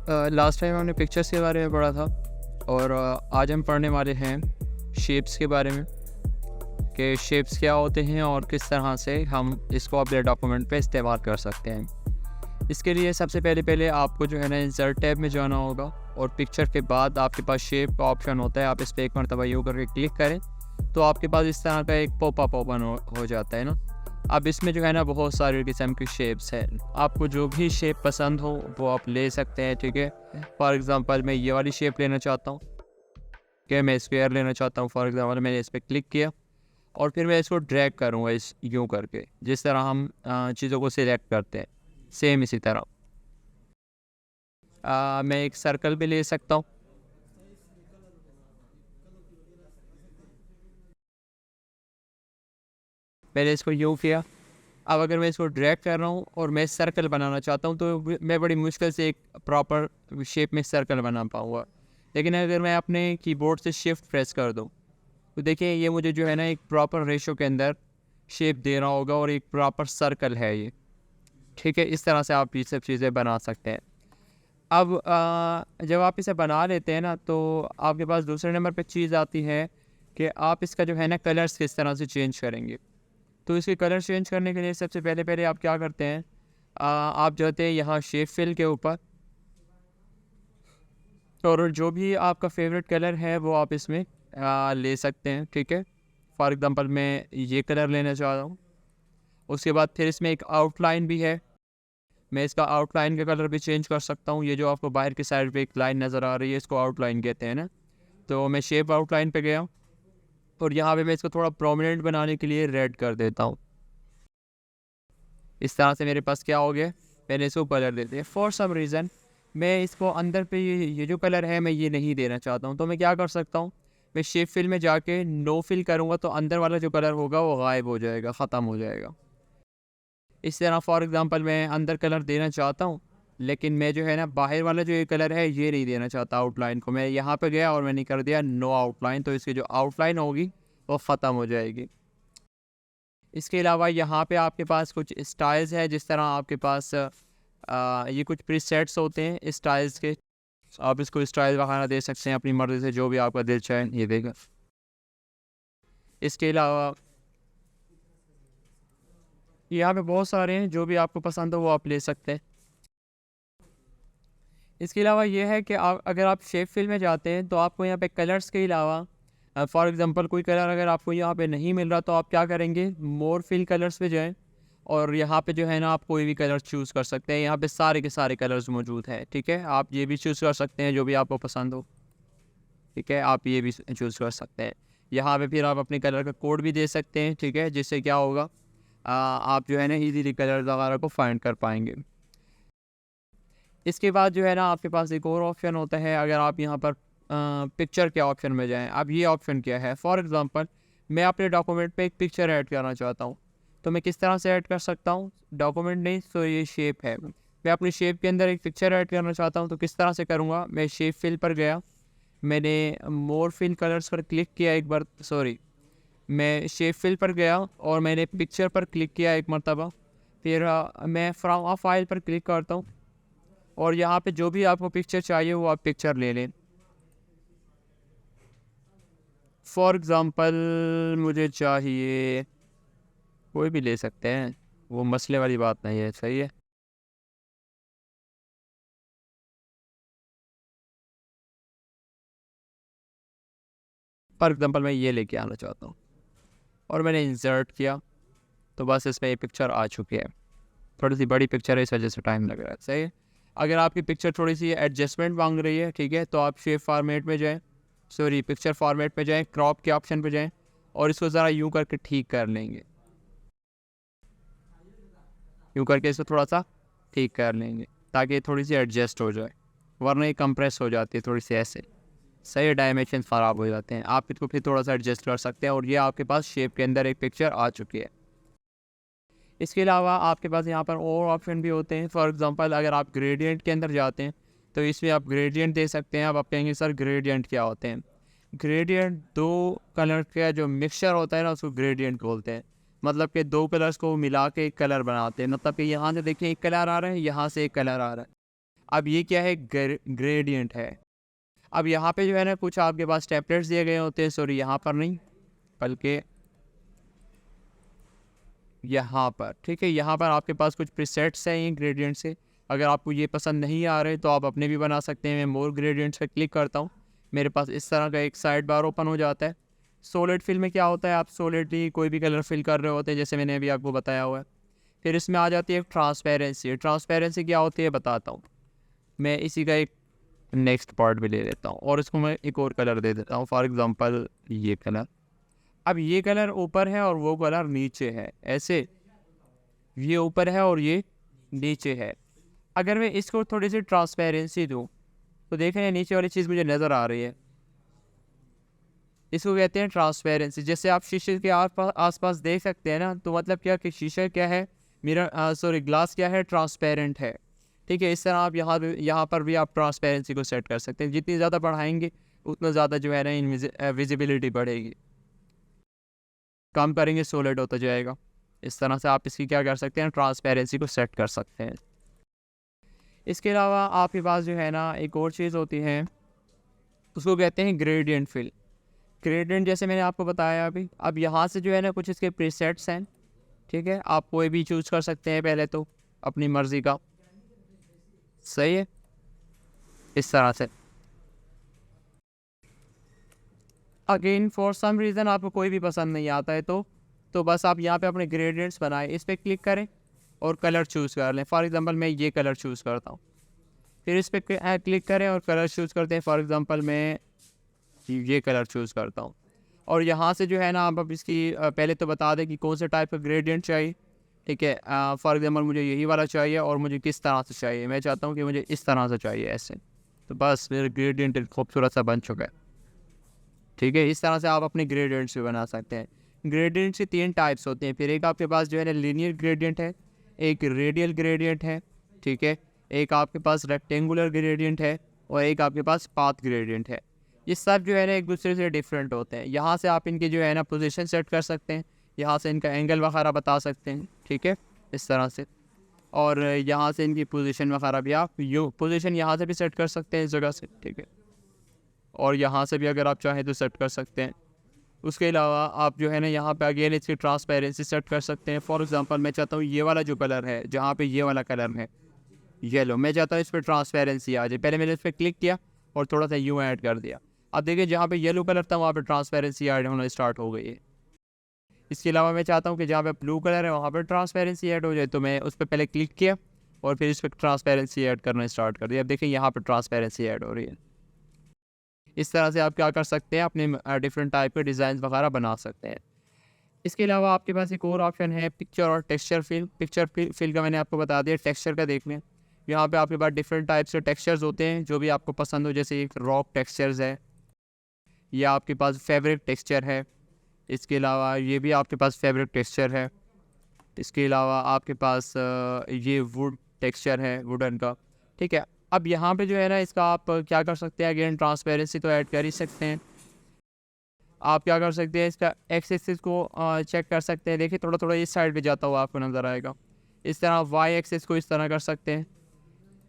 Last time हमने pictures के बारे में पढ़ा था और आज हम पढ़ने वाले हैं शेप्स के बारे में कि शेप्स क्या होते हैं और किस तरह से हम इसको अपने डॉक्यूमेंट पे इस्तेमाल कर सकते हैं। इसके लिए सबसे पहले आपको जो है ना इंसर्ट टैब में जाना होगा और पिक्चर के बाद आपके पास शेप का ऑप्शन होता है। आप इस पर एक मरतबा यूँ करके क्लिक करें तो आपके पास इस तरह का एक पॉपअप ओपन हो जाता है ना। अब इसमें जो है ना बहुत सारे किस्म की शेप्स हैं, आपको जो भी शेप पसंद हो वो आप ले सकते हैं। ठीक है, फॉर एग्ज़ाम्पल मैं ये वाली शेप लेना चाहता हूँ कि मैं स्क्वायर लेना चाहता हूँ। फॉर एग्ज़ाम्पल मैंने इस पर क्लिक किया और फिर मैं इसको ड्रैग करूँगा इस यूँ करके, जिस तरह हम चीज़ों को सिलेक्ट करते हैं सेम इसी तरह। मैं एक सर्कल भी ले सकता हूँ। मैंने इसको यूँ किया। अब अगर मैं इसको ड्रैग कर रहा हूँ और मैं सर्कल बनाना चाहता हूँ तो मैं बड़ी मुश्किल से एक प्रॉपर शेप में सर्कल बना पाऊँगा। लेकिन अगर मैं अपने कीबोर्ड से शिफ्ट प्रेस कर दूँ तो देखिए ये मुझे जो है ना एक प्रॉपर रेशो के अंदर शेप दे रहा होगा और एक प्रॉपर सर्कल है ये। ठीक है, इस तरह से आप ये सब चीज़ें बना सकते हैं। अब जब आप इसे बना लेते हैं ना तो आपके पास दूसरे नंबर पे चीज़ आती है कि आप इसका जो है ना कलर्स किस तरह से चेंज करेंगे। तो इसके कलर चेंज करने के लिए सबसे पहले आप क्या करते हैं, आप जाते हैं यहाँ शेप फिल के ऊपर और जो भी आपका फेवरेट कलर है वो आप इसमें ले सकते हैं। ठीक है, फॉर एग्जांपल मैं ये कलर लेना चाह रहा हूँ। उसके बाद फिर इसमें एक आउटलाइन भी है, मैं इसका आउटलाइन का कलर भी चेंज कर सकता हूँ। ये जो आपको बाहर की साइड पे एक लाइन नज़र आ रही है इसको आउटलाइन कहते हैं ना। तो मैं शेप आउटलाइन पे गया और यहाँ पे मैं इसको थोड़ा प्रोमिनेंट बनाने के लिए रेड कर देता हूँ। इस तरह से मेरे पास क्या हो गया, मैंने इसको कलर दे दिया। फॉर सम रीज़न मैं इसको अंदर पे ये जो कलर है मैं ये नहीं देना चाहता हूँ, तो मैं क्या कर सकता हूँ, मैं शेप फिल में जाके नो फिल करूँगा तो अंदर वाला जो कलर होगा वो गायब हो जाएगा, ख़त्म हो जाएगा। इस तरह फॉर एग्ज़ाम्पल मैं अंदर कलर देना चाहता हूँ लेकिन मैं जो है ना बाहर वाला जो ये कलर है ये नहीं देना चाहता आउटलाइन को। मैं यहाँ पे गया और मैंने कर दिया नो आउटलाइन, तो इसकी जो आउटलाइन होगी वो ख़त्म हो जाएगी। इसके अलावा यहाँ पे आपके पास कुछ स्टाइल्स है, जिस तरह आपके पास ये कुछ प्रीसेट्स होते हैं स्टाइल्स के। आप इसको स्टाइल वगैरह दे सकते हैं अपनी मर्ज़ी से, जो भी आपका दिल चाहे ये देगा। इसके अलावा यहाँ पे बहुत सारे हैं, जो भी आपको पसंद हो वो आप ले सकते हैं। इसके अलावा ये है कि आप अगर आप शेप फिल में जाते हैं तो आपको यहाँ पे कलर्स के अलावा फॉर एग्ज़ाम्पल कोई कलर अगर आपको यहाँ पे नहीं मिल रहा तो आप क्या करेंगे, मोर फिल कलर्स पे जाएं और यहाँ पे जो है ना आप कोई भी कलर चूज़ कर सकते हैं। यहाँ पे सारे के सारे कलर्स मौजूद हैं। ठीक है, आप ये भी चूज़ कर सकते हैं जो भी आपको पसंद हो। ठीक है, आप ये भी चूज़ कर सकते हैं। यहाँ पे फिर आप अपने कलर का कोड भी दे सकते हैं। ठीक है, जिससे क्या होगा, आप जो है ना ईजीली कलर वगैरह को फाइंड कर पाएंगे। इसके बाद जो है ना आपके पास एक और ऑप्शन होता है, अगर आप यहाँ पर पिक्चर के ऑप्शन में जाएं। अब ये ऑप्शन क्या है, फॉर एग्ज़ाम्पल मैं अपने डॉक्यूमेंट पे एक पिक्चर ऐड करना चाहता हूँ तो मैं किस तरह से ऐड कर सकता हूँ, डॉक्यूमेंट नहीं तो ये शेप है, मैं अपनी शेप के अंदर एक पिक्चर ऐड करना चाहता हूँ तो किस तरह से करूँगा। मैं शेप फिल पर गया, मैंने मोर फिल कलर्स पर क्लिक किया एक बार, सॉरी मैं शेप फिल पर गया और मैंने पिक्चर पर क्लिक किया एक मरतबा। फिर मैं फ्रॉम अ फाइल पर क्लिक करता हूँ और यहाँ पे जो भी आपको पिक्चर चाहिए वो आप पिक्चर ले लें। फॉर एग्ज़ाम्पल मुझे चाहिए, कोई भी ले सकते हैं, वो मसले वाली बात नहीं है। सही है, फॉर एग्ज़ाम्पल मैं ये लेके आना चाहता हूँ और मैंने इंसर्ट किया तो बस इसमें ये पिक्चर आ चुकी है। थोड़ी सी बड़ी पिक्चर है इस वजह से टाइम लग रहा है। सही है, अगर आपकी पिक्चर थोड़ी सी एडजस्टमेंट मांग रही है, ठीक है, तो आप शेप फॉर्मेट में जाएँ, सॉरी पिक्चर फॉर्मेट पे जाएँ, क्रॉप के ऑप्शन पे जाएँ और इसको ज़रा यूँ करके ठीक कर लेंगे, यूँ करके इसको थोड़ा सा ठीक कर लेंगे ताकि थोड़ी सी एडजस्ट हो जाए, वरना ये कंप्रेस हो जाती है थोड़ी सी ऐसे। सही, डायमेंशन ख़राब हो जाते हैं। आप इसको फिर थोड़ा सा एडजस्ट कर सकते हैं और ये आपके पास शेप के अंदर एक पिक्चर आ चुकी है। इसके अलावा आपके पास यहाँ पर और ऑप्शन भी होते हैं। फॉर एग्ज़ाम्पल अगर आप ग्रेडियंट के अंदर जाते हैं तो इसमें आप ग्रेडियंट दे सकते हैं। अब आप कहेंगे सर ग्रेडियंट क्या होते हैं, ग्रेडियंट दो कलर का जो मिक्सचर होता है ना उसको ग्रेडियंट बोलते हैं। मतलब कि दो कलर्स को मिला के एक कलर बनाते हैं। मतलब कि यहाँ से देखिए एक कलर आ रहा है, यहाँ से एक कलर आ रहा है। अब ये क्या है, ग्रेडियंट है। अब यहाँ पे जो है ना कुछ आपके पास टेम्पलेट्स दिए गए होते हैं, सॉरी यहाँ पर नहीं बल्कि यहाँ पर, ठीक है। यहाँ पर आपके पास कुछ प्रीसेट्स हैं ये ग्रेडियंट से। अगर आपको ये पसंद नहीं आ रहे तो आप अपने भी बना सकते हैं। मैं मोर ग्रेडियंट्स पर क्लिक करता हूँ, मेरे पास इस तरह का एक साइड बार ओपन हो जाता है। सॉलिड फिल में क्या होता है, आप सॉलिडली कोई भी कलर फिल कर रहे होते हैं, जैसे मैंने अभी आपको बताया हुआ है। फिर इसमें आ जाती है ट्रांसपेरेंसी। ट्रांसपेरेंसी क्या होती है बताता हूँ। मैं इसी का एक नेक्स्ट पार्ट भी ले लेता हूँ और इसको मैं एक और कलर दे देता हूँ, फॉर एग्जांपल ये कलर। अब ये कलर ऊपर है और वो कलर नीचे है, ऐसे ये ऊपर है और ये नीचे है। अगर मैं इसको थोड़ी सी ट्रांसपेरेंसी दूँ तो देखें नीचे वाली चीज़ मुझे नज़र आ रही है, इसको कहते हैं ट्रांसपेरेंसी। जैसे आप शीशे के आसपास देख सकते हैं ना, तो मतलब क्या कि शीशा क्या है, मिरर सॉरी ग्लास क्या है, ट्रांसपेरेंट है, ठीक है। इस तरह आप यहाँ पर भी आप ट्रांसपेरेंसी को सेट कर सकते हैं। जितनी ज़्यादा बढ़ाएंगे उतना ज़्यादा जो है ना विजिबिलिटी बढ़ेगी, कम करेंगे सॉलिड होता जाएगा। इस तरह से आप इसकी क्या कर सकते हैं, ट्रांसपेरेंसी को सेट कर सकते हैं। इसके अलावा आपके पास जो है ना एक और चीज़ होती है, उसको कहते हैं ग्रेडियंट फिल। ग्रेडियंट जैसे मैंने आपको बताया अभी। अब यहाँ से जो है ना कुछ इसके प्रीसेट्स हैं, ठीक है। आप कोई भी चूज़ कर सकते हैं पहले तो अपनी मर्ज़ी का, सही है। इस तरह से अगेन फॉर सम रीज़न आपको कोई भी पसंद नहीं आता है तो बस आप यहाँ पे अपने ग्रेडियंट्स बनाएं, इस पर क्लिक करें और कलर चूज़ कर लें। फॉर एग्जांपल मैं ये कलर चूज़ करता हूँ, फिर इस पर क्लिक करें और कलर चूज़ करते हैं। फॉर एग्जांपल मैं ये कलर चूज़ करता हूँ और यहाँ से जो है ना आप अब इसकी पहले तो बता दें कि कौन से टाइप का ग्रेडियंट चाहिए, ठीक है। फॉर एग्जांपल मुझे यही वाला चाहिए और मुझे किस तरह से चाहिए, मैं चाहता हूँ कि मुझे इस तरह से चाहिए ऐसे, तो बस मेरा ग्रेडियंट खूबसूरत सा बन चुका है, ठीक है। इस तरह से आप अपने ग्रेडियंट्स भी बना सकते हैं। ग्रेडियंट से 3 टाइप्स होते हैं। फिर एक आपके पास जो है ना लीनियर ग्रेडियंट है, एक रेडियल ग्रेडियंट है, ठीक है, एक आपके पास रेक्टेंगुलर ग्रेडियंट है और एक आपके पास पाथ ग्रेडियंट है। ये सब जो है ना एक दूसरे से डिफरेंट होते हैं। यहाँ से आप इनकी जो है ना पोजीशन सेट कर सकते हैं, यहाँ से इनका एंगल वगैरह बता सकते हैं, ठीक है, इस तरह से। और यहाँ से इनकी पोजीशन वगैरह भी आप पोजीशन यहाँ से भी सेट कर सकते हैं इस जगह से, ठीक है। और यहाँ से भी अगर आप चाहें तो सेट कर सकते हैं। उसके अलावा आप जो है ना यहाँ पे अगेन इसकी ट्रांसपेरेंसी सेट कर सकते हैं। फॉर एग्जांपल मैं चाहता हूँ ये वाला जो कलर है, जहाँ पे ये वाला कलर है येलो, मैं चाहता हूँ इस पर ट्रांसपेरेंसी आ जाए। पहले मैंने इस पर क्लिक किया और थोड़ा सा यूँ ऐड कर दिया। अब देखिए जहाँ पे येलो कलर था वहाँ पे ट्रांसपेरेंसी ऐड होना स्टार्ट हो गई है। इसके अलावा मैं चाहता हूँ कि जहाँ पे ब्लू कलर है वहाँ पर ट्रांसपेरेंसी ऐड हो जाए, तो मैं उस पर पहले क्लिक किया और फिर इस पर ट्रांसपेरेंसी ऐड करना स्टार्ट कर दिया। अब देखिए यहाँ पर ट्रांसपेरेंसी ऐड हो रही है। इस तरह से आप क्या कर सकते हैं, अपने डिफरेंट टाइप के डिज़ाइन वगैरह बना सकते हैं। इसके अलावा आपके पास एक और ऑप्शन है पिक्चर और टेक्सचर फिल। पिक्चर फिल का मैंने आपको बता दिया, टेक्सचर का देख लें। यहाँ पे आपके पास डिफरेंट टाइप्स के टेक्सचर्स होते हैं जो भी आपको पसंद हो, जैसे एक रॉक टेक्सचर्स है, या आपके पास फैब्रिक टेक्सचर है। इसके अलावा ये भी आपके पास फैब्रिक टेक्सचर है। इसके अलावा आपके पास ये वुड टेक्सचर है, वुडन का, ठीक है। अब यहाँ पे जो है ना इसका आप क्या कर सकते हैं, अगेन ट्रांसपेरेंसी तो ऐड कर ही सकते हैं। आप क्या कर सकते हैं, इसका एक्स एक्सिस को चेक कर सकते हैं। देखिए थोड़ा थोड़ा इस साइड पे जाता हुआ आपको नज़र आएगा। इस तरह वाई एक्सिस को इस तरह कर सकते हैं।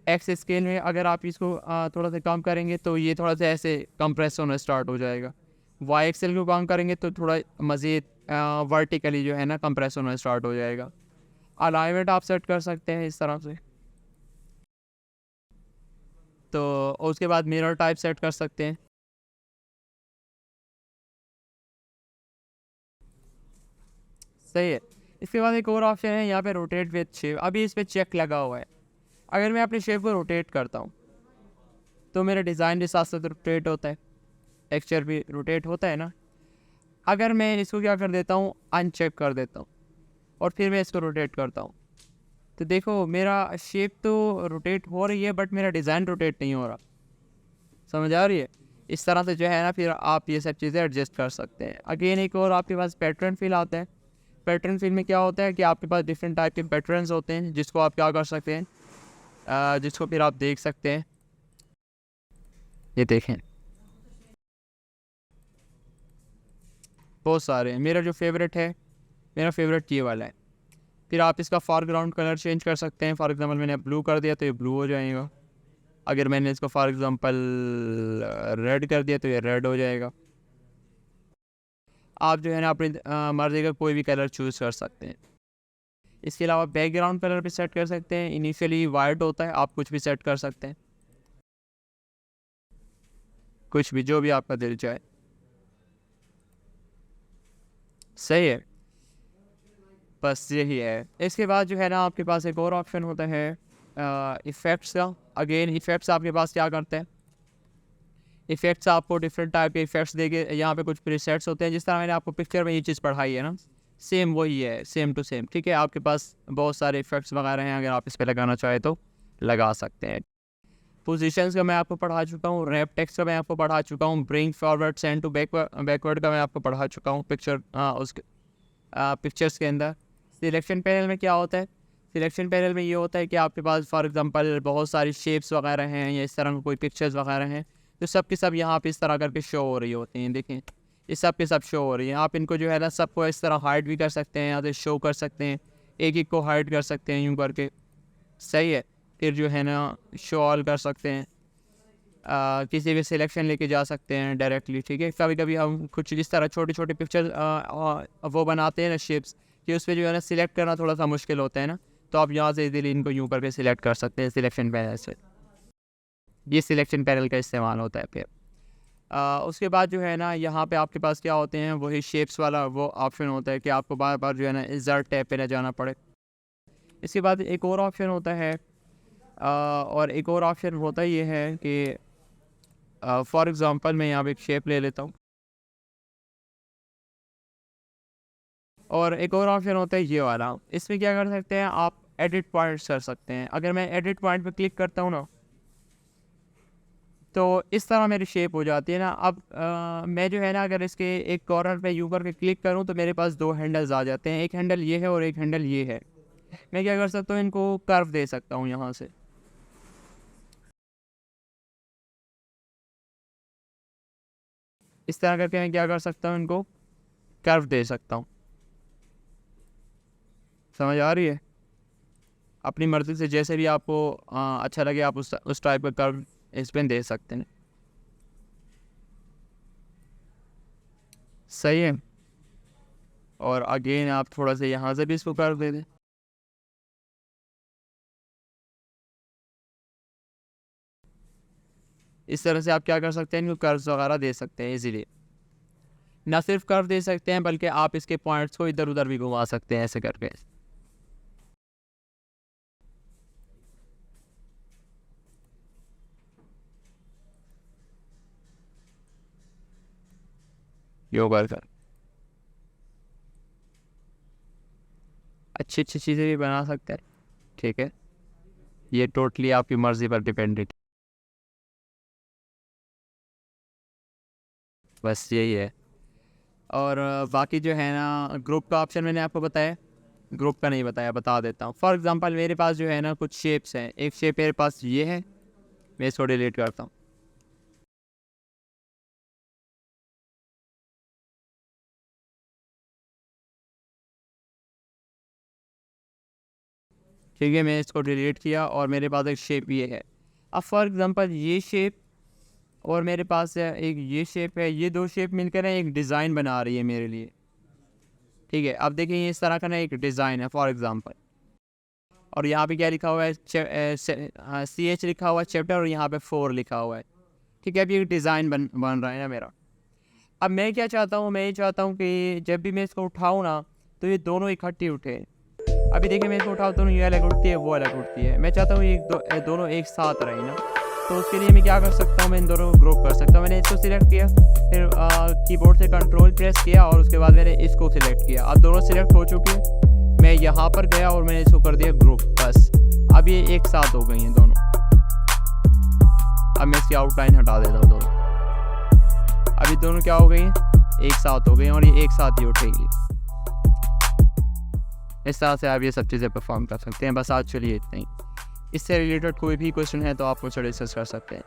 एक्स स्केल में अगर आप इसको थोड़ा सा कम करेंगे तो ये थोड़ा सा ऐसे कंप्रेस होना स्टार्ट हो जाएगा। वाई एक्सेल को कम करेंगे तो थोड़ा मज़ीद वर्टिकली जो है ना कंप्रेस होना स्टार्ट हो जाएगा। अलाइनमेंट आप सेट कर सकते हैं इस तरह से। तो उसके बाद मिरर टाइप सेट कर सकते हैं। सही है। इसके बाद एक और ऑप्शन है यहाँ पे रोटेट विद शेप। अभी इस पर चेक लगा हुआ है। अगर मैं अपनी शेप को रोटेट करता हूँ तो मेरा डिज़ाइन के साथ साथ रोटेट होता है, टेक्सचर भी रोटेट होता है ना। अगर मैं इसको क्या कर देता हूँ, अनचेक कर देता हूँ और फिर मैं इसको रोटेट करता हूँ, तो देखो मेरा शेप तो रोटेट हो रही है बट मेरा डिज़ाइन रोटेट नहीं हो रहा। समझ आ रही है? इस तरह से जो है ना फिर आप ये सब चीज़ें एडजस्ट कर सकते हैं। अगेन एक और आपके पास पैटर्न फिल आता है। पैटर्न फिल में क्या होता है कि आपके पास डिफरेंट टाइप के पैटर्न्स होते हैं जिसको आप क्या कर सकते हैं, जिसको फिर आप देख सकते हैं। ये देखें बहुत सारे हैं। मेरा जो फेवरेट है, मेरा फेवरेट ये वाला है। फिर आप इसका फॉरग्राउंड कलर चेंज कर सकते हैं। फॉर एग्जांपल मैंने ब्लू कर दिया तो ये ब्लू हो जाएगा। अगर मैंने इसको फॉर एग्ज़ाम्पल रेड कर दिया तो ये रेड हो जाएगा। आप जो है ना अपनी मर्ज़ी का कोई भी कलर चूज़ कर सकते हैं। इसके अलावा बैकग्राउंड कलर भी सेट कर सकते हैं। इनिशियली वाइट होता है, आप कुछ भी सेट कर सकते हैं, कुछ भी, जो भी आपका दिल चाहे। सही है, बस यही है। इसके बाद जो है ना आपके पास एक और ऑप्शन होता है इफ़ेक्ट्स का। अगेन इफ़ेक्ट्स आपके पास क्या करते हैं, इफ़ेक्ट्स आपको डिफरेंट टाइप के इफ़ेक्ट्स देंगे। यहाँ पे कुछ प्रीसेट्स होते हैं, जिस तरह मैंने आपको पिक्चर में ये चीज़ पढ़ाई है ना, सेम वही है, सेम टू सेम। ठीक है, आपके पास बहुत सारे इफ़ेक्ट्स वगैरह हैं, अगर आप इस पर लगाना चाहें तो लगा सकते हैं। पोजीशंस का मैं आपको पढ़ा चुका हूँ, रैप टेक्स्ट का मैं आपको पढ़ा चुका हूँ, bring forward send to backward का मैं आपको पढ़ा चुका हूँ उसके पिक्चर्स के अंदर। सिलेक्शन पैनल में क्या होता है, सिलेक्शन पैनल में ये होता है कि आपके पास फॉर एग्जांपल बहुत सारी शेप्स वगैरह हैं या इस तरह के कोई पिक्चर्स वगैरह हैं, तो सब के सब यहाँ पे इस तरह करके शो हो रही होती हैं। देखें, ये सब के सब शो हो रही हैं। आप इनको जो है ना सबको इस तरह हाइड भी कर सकते हैं या तो शो कर सकते हैं, एक एक को हाइड कर सकते हैं यूँ करके। सही है, फिर जो है ना शो ऑल कर सकते हैं, किसी भी सिलेक्शन लेके जा सकते हैं डायरेक्टली। ठीक है, कभी कभी हम कुछ इस तरह छोटी छोटी पिक्चर वो बनाते हैं ना शेप्स, कि उस पर जो है ना सिलेक्ट करना थोड़ा सा मुश्किल होता है ना, तो आप यहाँ से इजीली इनको यूँ करके सिलेक्ट कर सकते हैं सिलेक्शन पैनल से। ये सिलेक्शन पैनल का इस्तेमाल होता है। फिर उसके बाद जो है ना यहाँ पे आपके पास क्या होते हैं, वही शेप्स वाला वो ऑप्शन होता है कि आपको बार बार जो है ना इंसर्ट टैब पे ना जाना पड़े। इसके बाद एक और ऑप्शन होता है और एक और ऑप्शन होता ये है कि फॉर एग्ज़ाम्पल मैं यहाँ पे एक शेप ले लेता हूँ, और एक और ऑप्शन होता है ये वाला। इसमें क्या कर सकते हैं, आप एडिट पॉइंट्स कर सकते हैं। अगर मैं एडिट पॉइंट पे क्लिक करता हूँ ना, तो इस तरह मेरी शेप हो जाती है ना। अब मैं जो है ना अगर इसके एक कॉर्नर पे यूँ करके क्लिक करूँ तो मेरे पास दो हैंडल्स आ जाते हैं, एक हैंडल ये है और एक हैंडल ये है। मैं क्या कर सकता हूँ, इनको कर्व दे सकता हूँ यहाँ से। इस तरह करके मैं क्या कर सकता हूँ, इनको कर्व दे सकता हूँ। समझ आ रही है? अपनी मर्ज़ी से जैसे भी आपको अच्छा लगे आप उस टाइप का कर्व इस पर दे सकते हैं। सही है, और अगेन आप थोड़ा सा यहाँ से भी इसको कर्व दे दें। इस तरह से आप क्या कर सकते हैं, इनको कर्व्स वगैरह दे सकते हैं इजीली। ना सिर्फ कर्व दे सकते हैं बल्कि आप इसके पॉइंट्स को इधर उधर भी घुमा सकते हैं ऐसे करके। योगा कर अच्छी अच्छी चीज़ें भी बना सकते हैं। ठीक है, ये टोटली आपकी मर्ज़ी पर डिपेंडेंट, बस यही है। और बाकी जो है ना ग्रुप का ऑप्शन मैंने आपको बताया, ग्रुप का नहीं बताया, बता देता हूँ। फॉर एग्जांपल मेरे पास जो है ना कुछ शेप्स हैं, एक शेप मेरे पास ये है, मैं इसको डिलीट करता हूँ। ठीक है, मैं इसको डिलीट किया और मेरे पास एक शेप ये है। अब फॉर एग्जांपल ये शेप और मेरे पास एक ये शेप है, ये दो शेप मिलकर एक डिज़ाइन बना रही है मेरे लिए। ठीक है, अब देखिए इस तरह का ना एक डिज़ाइन है फॉर एग्जांपल, और यहाँ पे क्या लिखा हुआ है, CH लिखा हुआ है चैप्टर, और यहाँ पे 4 लिखा हुआ है। ठीक है, अब ये डिज़ाइन बन रहा है ना मेरा। अब मैं क्या चाहता हूँ, मैं ये चाहता हूँ कि जब भी मैं इसको उठाऊँ ना तो ये दोनों इकट्ठी उठे। अभी देखिए मैं इसको उठाता हूँ, ये अलग उठती है, वो अलग उठती है। मैं चाहता हूँ ये दोनों एक साथ रहे ना, तो उसके लिए मैं क्या कर सकता हूँ, मैं इन दोनों को ग्रुप कर सकता हूँ। मैंने इसको सिलेक्ट किया, फिर कीबोर्ड से कंट्रोल प्रेस किया और उसके बाद मैंने इसको सिलेक्ट किया। अब दोनों सिलेक्ट हो चुके हैं। मैं यहाँ पर गया और मैंने इसको कर दिया ग्रुप, बस अब ये एक साथ हो गई हैं दोनों। अब मैं इसकी आउटलाइन हटा देता हूँ दोनों। अभी दोनों क्या हो गई हैं, एक साथ हो गई और ये एक साथ ही उठेंगी। इस तरह से आप ये सब चीज़ें परफॉर्म कर सकते हैं। बस आज चलिए इतना ही। इससे रिलेटेड कोई भी क्वेश्चन है तो आप मुझसे डिस्कस कर सकते हैं।